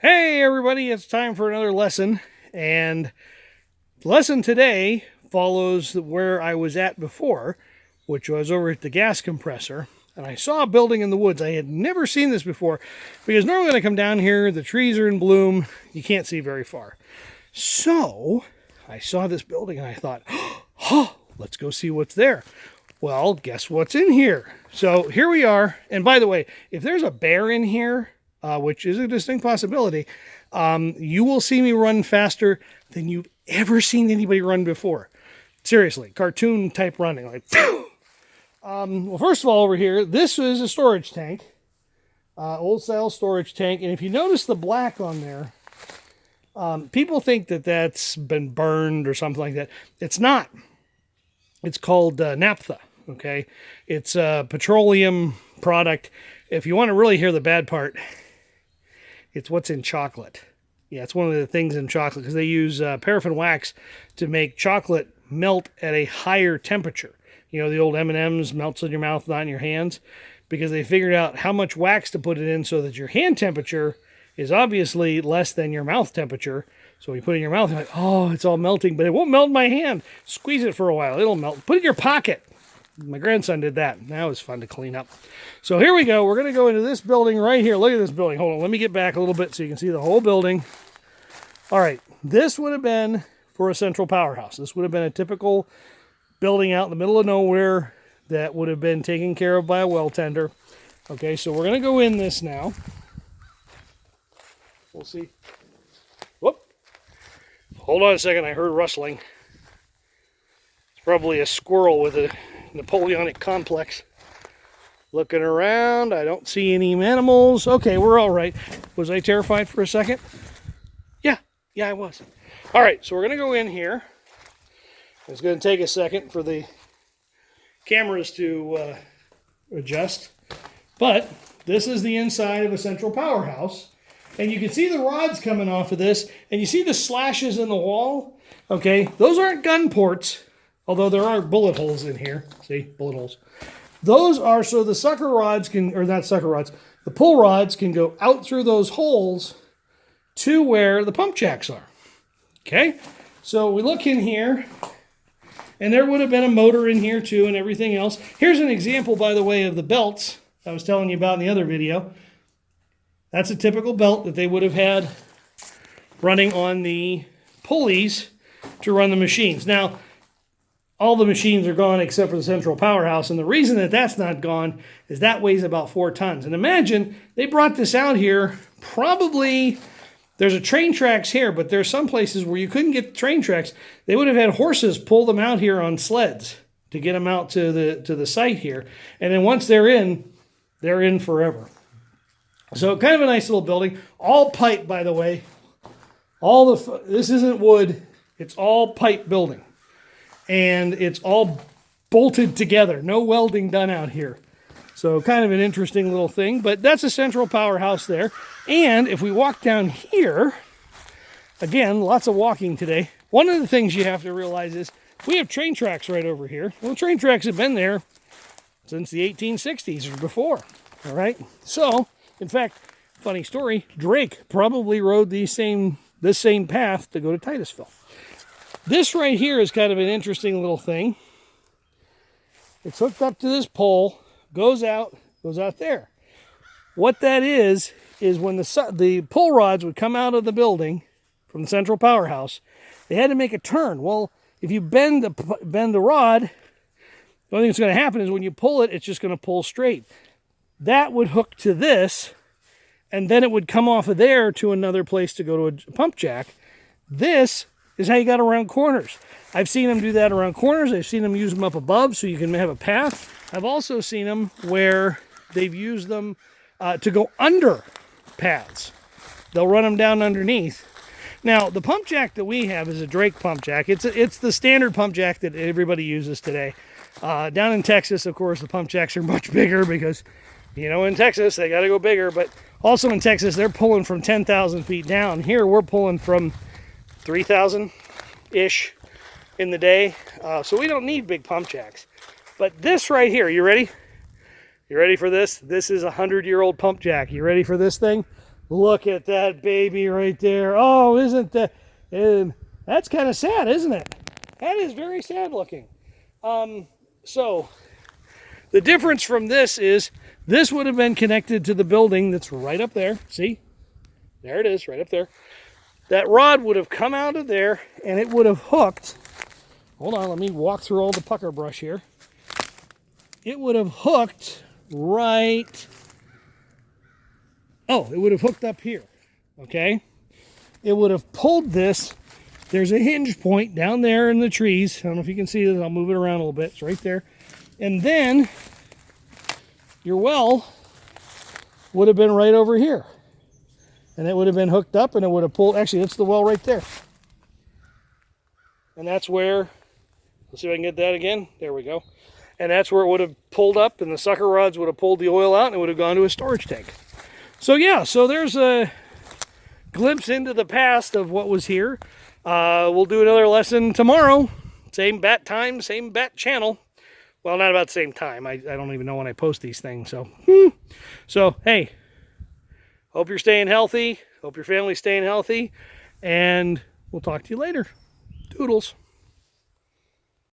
Hey everybody, it's time for another lesson, and the lesson today follows where I was at before, which was over at the gas compressor, and I saw a building in the woods. I had never seen this before, because normally when I come down here, the trees are in bloom, you can't see very far. So, I saw this building and I thought, oh, let's go see what's there. Well, guess what's in here? So here we are, and by the way, if there's a bear in here, which is a distinct possibility, you will see me run faster than you've ever seen anybody run before. Seriously, cartoon type running. Like, well, first of all, over here, this is a storage tank, old style storage tank. And if you notice the black on there, people think that that's been burned or something like that. It's not. It's called naphtha. Okay, it's a petroleum product. If you want to really hear the bad part, it's what's in chocolate. Yeah, it's one of the things in chocolate, because they use paraffin wax to make chocolate melt at a higher temperature. You know, the old M&Ms melts in your mouth, not in your hands, because they figured out how much wax to put it in so that your hand temperature is obviously less than your mouth temperature. So when you put it in your mouth, you're like, oh, it's all melting, but it won't melt in my hand. Squeeze it for a while, it'll melt. Put it in your pocket. My grandson did that. That was fun to clean up. So here we go. We're going to go into this building right here. Look at this building. Hold on. Let me get back a little bit so you can see the whole building. All right. This would have been for a central powerhouse. This would have been a typical building out in the middle of nowhere that would have been taken care of by a well tender. Okay, so we're going to go in this now. We'll see. Whoop. Hold on a second. I heard rustling. It's probably a squirrel with a Napoleonic complex. Looking around, I don't see any animals. Okay, we're all right. Was I terrified for a second? Yeah, I was. All right, so we're going to go in here. It's going to take a second for the cameras to adjust. But this is the inside of a central powerhouse. And you can see the rods coming off of this. And you see the slashes in the wall? Okay, those aren't gun ports. Although there are bullet holes in here. See, bullet holes. Those are so the sucker rods can, or not sucker rods, the pull rods can go out through those holes to where the pump jacks are. Okay, so we look in here, and there would have been a motor in here too and everything else. Here's an example, by the way, of the belts I was telling you about in the other video. That's a typical belt that they would have had running on the pulleys to run the machines. Now, all the machines are gone except for the central powerhouse. And the reason that that's not gone is that weighs about 4 tons. And imagine they brought this out here, probably, there's a train tracks here, but there's some places where you couldn't get the train tracks. They would have had horses pull them out here on sleds to get them out to the site here. And then once they're in forever. So kind of a nice little building. All pipe, by the way. This isn't wood. It's all pipe building. And it's all bolted together. No welding done out here. So kind of an interesting little thing. But that's a central powerhouse there. And if we walk down here, again, lots of walking today. One of the things you have to realize is we have train tracks right over here. Well, train tracks have been there since the 1860s or before. All right. So, in fact, funny story, Drake probably rode this same path to go to Titusville. This right here is kind of an interesting little thing. It's hooked up to this pole, goes out there. What that is when the pull rods would come out of the building from the central powerhouse, they had to make a turn. Well, if you bend the rod, the only thing that's going to happen is when you pull it, it's just going to pull straight. That would hook to this, and then it would come off of there to another place to go to a pump jack. This is how you got around corners. I've seen them do that around corners. I've seen them use them up above so you can have a path. I've also seen them where they've used them to go under paths. They'll run them down underneath. Now, the pump jack that we have is a Drake pump jack. It's the standard pump jack that everybody uses today. Down in Texas, of course, the pump jacks are much bigger because, you know, in Texas, they got to go bigger. But also in Texas, they're pulling from 10,000 feet down. Here, we're pulling from 3,000-ish in the day. So we don't need big pump jacks. But this right here, you ready? You ready for this? This is a 100-year-old pump jack. You ready for this thing? Look at that baby right there. Oh, isn't that... And that's kind of sad, isn't it? That is very sad looking. So the difference from this is this would have been connected to the building that's right up there. See? There it is, right up there. That rod would have come out of there and it would have hooked. Hold on, let me walk through all the pucker brush here. It would have hooked right... Oh, it would have hooked up here, okay? It would have pulled this. There's a hinge point down there in the trees. I don't know if you can see this. I'll move it around a little bit. It's right there. And then your well would have been right over here. And it would have been hooked up and it would have pulled. Actually, that's the well right there. And that's where, let's see if I can get that again. There we go. And that's where it would have pulled up and the sucker rods would have pulled the oil out and it would have gone to a storage tank. So yeah, so there's a glimpse into the past of what was here. We'll do another lesson tomorrow. Same bat time, same bat channel. Well, not about the same time. I don't even know when I post these things. So hey, hope you're staying healthy. Hope your family's staying healthy. And we'll talk to you later. Toodles.